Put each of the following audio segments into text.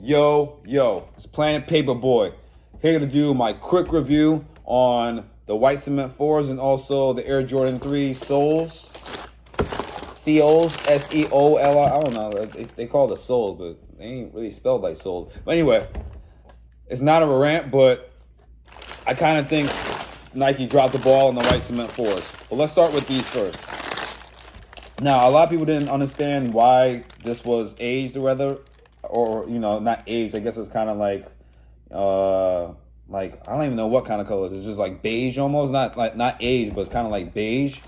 Yo, it's Planet Paperboy. Here to do my quick review on the white cement 4s and also the Air Jordan 3 soles. Seols, S-E-O-L-I. I don't know. They call it soles, but they ain't really spelled like soles. But anyway, it's not a rant, but I kind of think Nike dropped the ball on the white cement 4s. But let's start with these first. Now, a lot of people didn't understand why this was aged or whether, or, you know, not aged. I guess it's kind of like I don't even know what kind of color. It's just like beige almost. Not aged, but it's kind of like beige.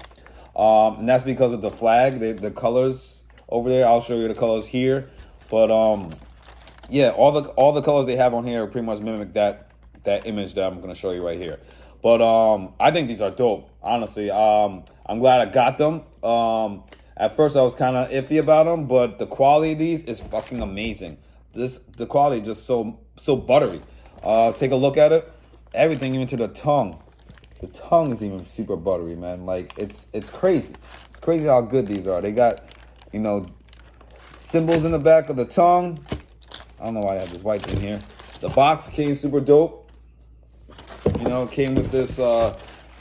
And that's because of the flag, the colors over there. I'll show you the colors here. But yeah, all the colors they have on here pretty much mimic that image that I'm gonna show you right here. But I think these are dope, honestly. I'm glad I got them. At first I was kind of iffy about them, but the quality of these is fucking amazing. The quality is just so buttery. Take a look at it. Everything, even to the tongue. The tongue is even super buttery, man. Like it's crazy. It's crazy how good these are. They got, you know, symbols in the back of the tongue. I don't know why I have this white thing here. The box came super dope. You know, it came with this.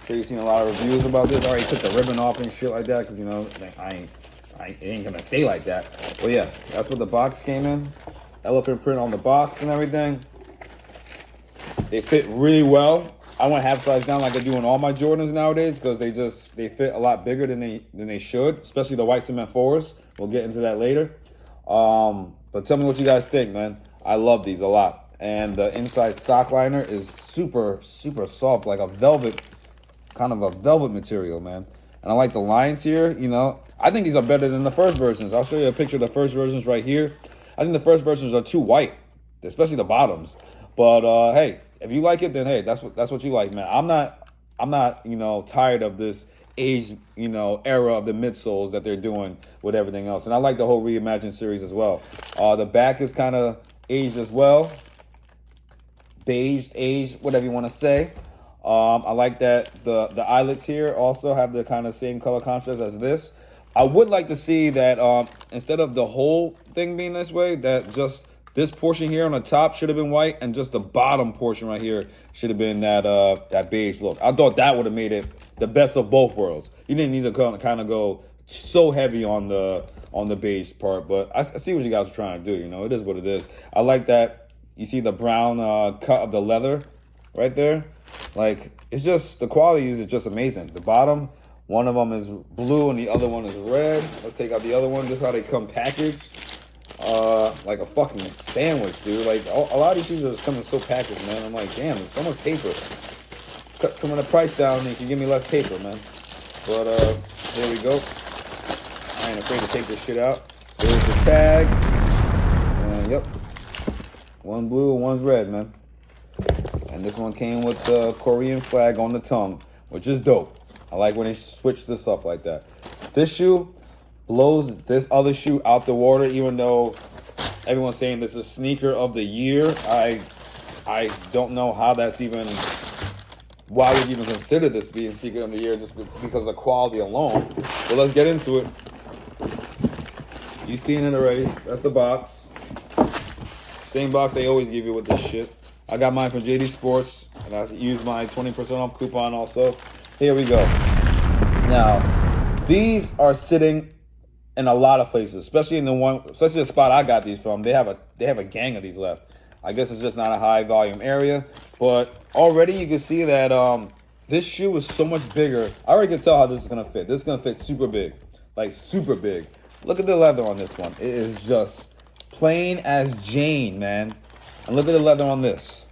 Sure, you've seen a lot of reviews about this. I already took the ribbon off and shit like that because, you know, it ain't gonna stay like that. But yeah, that's what the box came in. Elephant print on the box and everything. They fit really well. I went half size down like I do in all my Jordans nowadays because they fit a lot bigger than they should, especially the white cement 4s. We'll get into that later. But tell me what you guys think, man. I love these a lot. And the inside sock liner is super, super soft, like a velvet, kind of a velvet material, man. And I like the lines here, you know. I think these are better than the first versions. I'll show you a picture of the first versions right here. I think the first versions are too white, especially the bottoms. But hey, if you like it, then hey, that's what you like, man. I'm not, you know, tired of this age, you know, era of the midsoles that they're doing with everything else. And I like the whole Reimagined series as well. The back is kind of aged as well. Beige, aged, whatever you want to say. I like that the eyelets here also have the kind of same color contrast as this. I would like to see that instead of the whole thing being this way, that just this portion here on the top should have been white, and just the bottom portion right here should have been that beige look. I thought that would have made it the best of both worlds. You didn't need to kind of go so heavy on the beige part, but I see what you guys are trying to do. You know, it is what it is. I like that you see the brown cut of the leather right there. Like, it's just, the quality is just amazing. The bottom, one of them is blue and the other one is red. Let's take out the other one. Just how they come packaged. Like a fucking sandwich, dude. Like, a lot of these shoes are just coming so packaged, man. I'm like, damn, there's so much paper. Cut some of the price down and you can give me less paper, man. But, there we go. I ain't afraid to take this shit out. There's the tag. And, yep. One blue and one's red, man. And this one came with the Korean flag on the tongue, which is dope. I like when they switch this up like that. This shoe blows this other shoe out the water, even though everyone's saying this is sneaker of the year. I don't know how that's even, why would you even consider this to be a sneaker of the year just because of the quality alone. But let's get into it. You've seen it already. That's the box. Same box they always give you with this shit. I got mine from JD Sports, and I used my 20% off coupon also. Here we go. Now, these are sitting in a lot of places, especially the spot I got these from. They have a gang of these left. I guess it's just not a high volume area, but already you can see that this shoe is so much bigger. I already can tell how this is gonna fit. This is gonna fit super big, like super big. Look at the leather on this one. It is just plain as Jane, man. And look at the leather on this.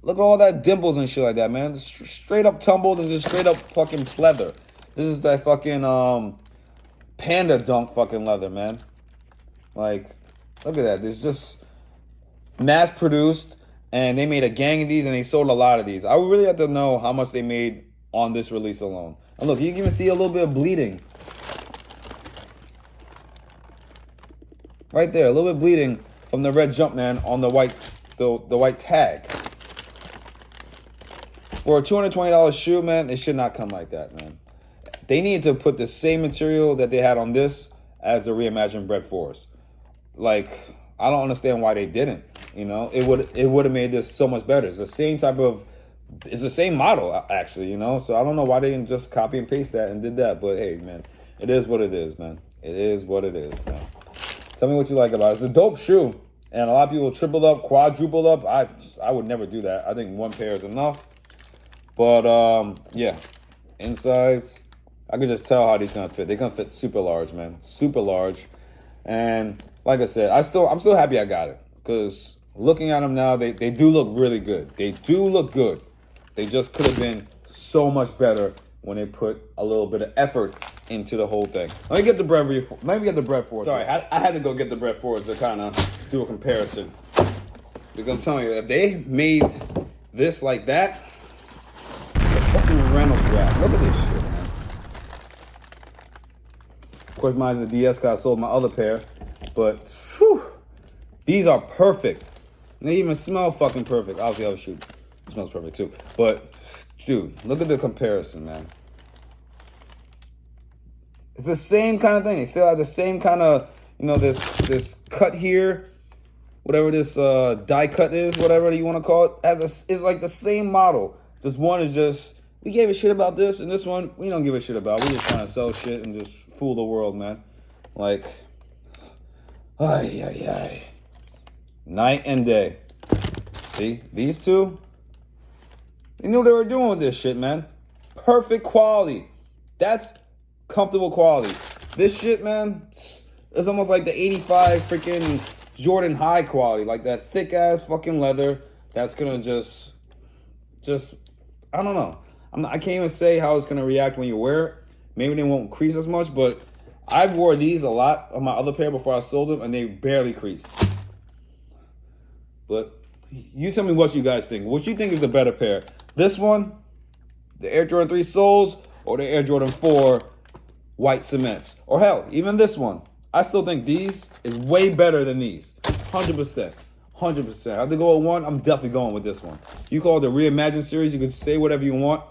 Look at all that dimples and shit like that, man. Straight up tumble. This is straight up fucking pleather. This is that fucking panda dunk fucking leather, man. Like, look at that. This just mass produced, and they made a gang of these, and they sold a lot of these. I would really have to know how much they made on this release alone. And look, you can even see a little bit of bleeding. Right there, a little bit of bleeding from the red Jumpman on the white tag. For a $220 shoe, man, it should not come like that, man. They need to put the same material that they had on this as the Reimagined Bread 4s. Like, I don't understand why they didn't. You know, it would have made this so much better. It's the same it's the same model actually. You know, so I don't know why they didn't just copy and paste that and did that. But hey, man, it is what it is, man. It is what it is, man. Tell me what you like about it. It's a dope shoe, and a lot of people tripled up, quadrupled up. I would never do that. I think one pair is enough. But yeah, insides, I could just tell how these gonna fit. They're gonna fit super large, man, super large. And like I said, I'm still happy I got it, because looking at them now, they do look really good. They do look good. They just could have been so much better when they put a little bit of effort into the whole thing. Let me get the bread for it. Sorry, I had to go get the bread for it to kind of do a comparison. Because I'm telling you, if they made this like that, the fucking Reynolds wrap. Look at this shit, man. Of course, mine's the DS because I sold my other pair. But, whew, these are perfect. And they even smell fucking perfect. Obviously, oh shoot, it smells perfect too. But, dude, look at the comparison, man. It's the same kind of thing. They still have the same kind of, you know, this cut here, whatever this die cut is, whatever you want to call it, is like the same model. Just one is just, we gave a shit about this, and this one, we don't give a shit about. We just trying to sell shit and just fool the world, man. Like, ay. Night and day. See, these two, they knew what they were doing with this shit, man. Perfect quality. That's comfortable quality. This shit, man, it's almost like the 85 freaking Jordan High quality. Like that thick ass fucking leather that's gonna just I don't know. I can't even say how it's gonna react when you wear it. Maybe they won't crease as much, but I wore these a lot on my other pair before I sold them, and they barely creased. But you tell me what you guys think. What you think is the better pair? This one, the Air Jordan 3 soles, or the Air Jordan 4 white cements? Or hell, even this one. I still think these is way better than these. 100%. 100%. I have to go with one. I'm definitely going with this one. You call it the Reimagined series. You can say whatever you want.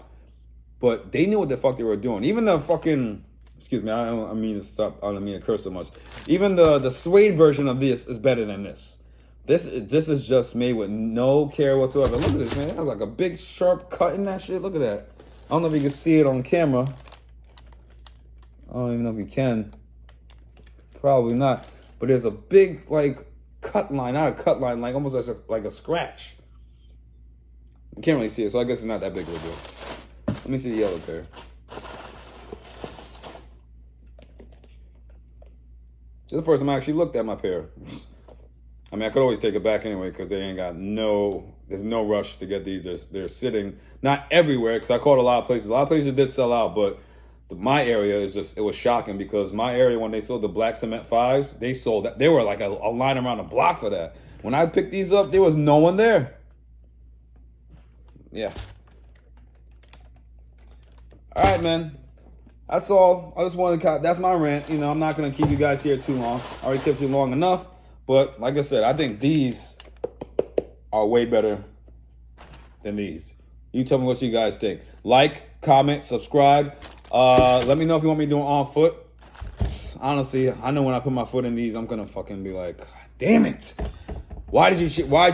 But they knew what the fuck they were doing. Even the fucking... Excuse me, I don't mean to curse so much. Even the suede version of this is better than this. This is just made with no care whatsoever. Look at this, man. It has like a big sharp cut in that shit. Look at that. I don't know if you can see it on camera. I don't even know if you can. Probably not. But there's a big like cut line, not a cut line, like almost like a scratch. You can't really see it, so I guess it's not that big of a deal. Let me see the yellow pair. This is the first time I actually looked at my pair. I mean, I could always take it back anyway because they ain't got there's no rush to get these. They're sitting, not everywhere, because I called a lot of places. A lot of places did sell out, but my area is it was shocking because my area, when they sold the black cement 5s, they sold that. They were like a line around the block for that. When I picked these up, there was no one there. Yeah. All right, man. That's all. I just wanted to, that's my rant. You know, I'm not going to keep you guys here too long. I already kept you long enough. But like I said, I think these are way better than these. You tell me what you guys think. Like, comment, subscribe. Let me know if you want me doing on foot. Honestly, I know when I put my foot in these, I'm going to fucking be like, God damn it. Why'd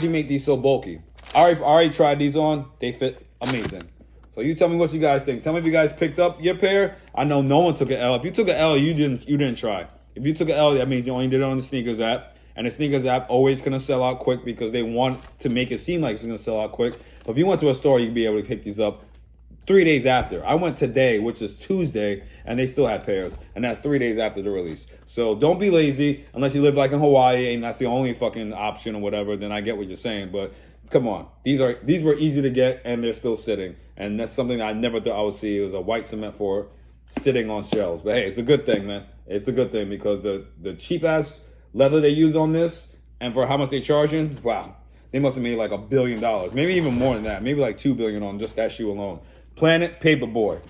you make these so bulky? I already tried these on. They fit amazing. So you tell me what you guys think. Tell me if you guys picked up your pair. I know no one took an L. If you took an L, you didn't try. If you took an L, that means you only did it on the sneakers app. And the sneakers app always gonna sell out quick because they want to make it seem like it's gonna sell out quick. But if you went to a store, you'd be able to pick these up 3 days after. I went today, which is Tuesday, and they still had pairs. And that's 3 days after the release. So don't be lazy unless you live like in Hawaii and that's the only fucking option or whatever. Then I get what you're saying, but come on. These were easy to get and they're still sitting. And that's something I never thought I would see. It was a white cement 4 sitting on shelves. But hey, it's a good thing, man. It's a good thing because the cheap ass leather they use on this and for how much they charging, wow. They must have made like $1 billion. Maybe even more than that. Maybe like $2 billion on just that shoe alone. Planet Paperboy.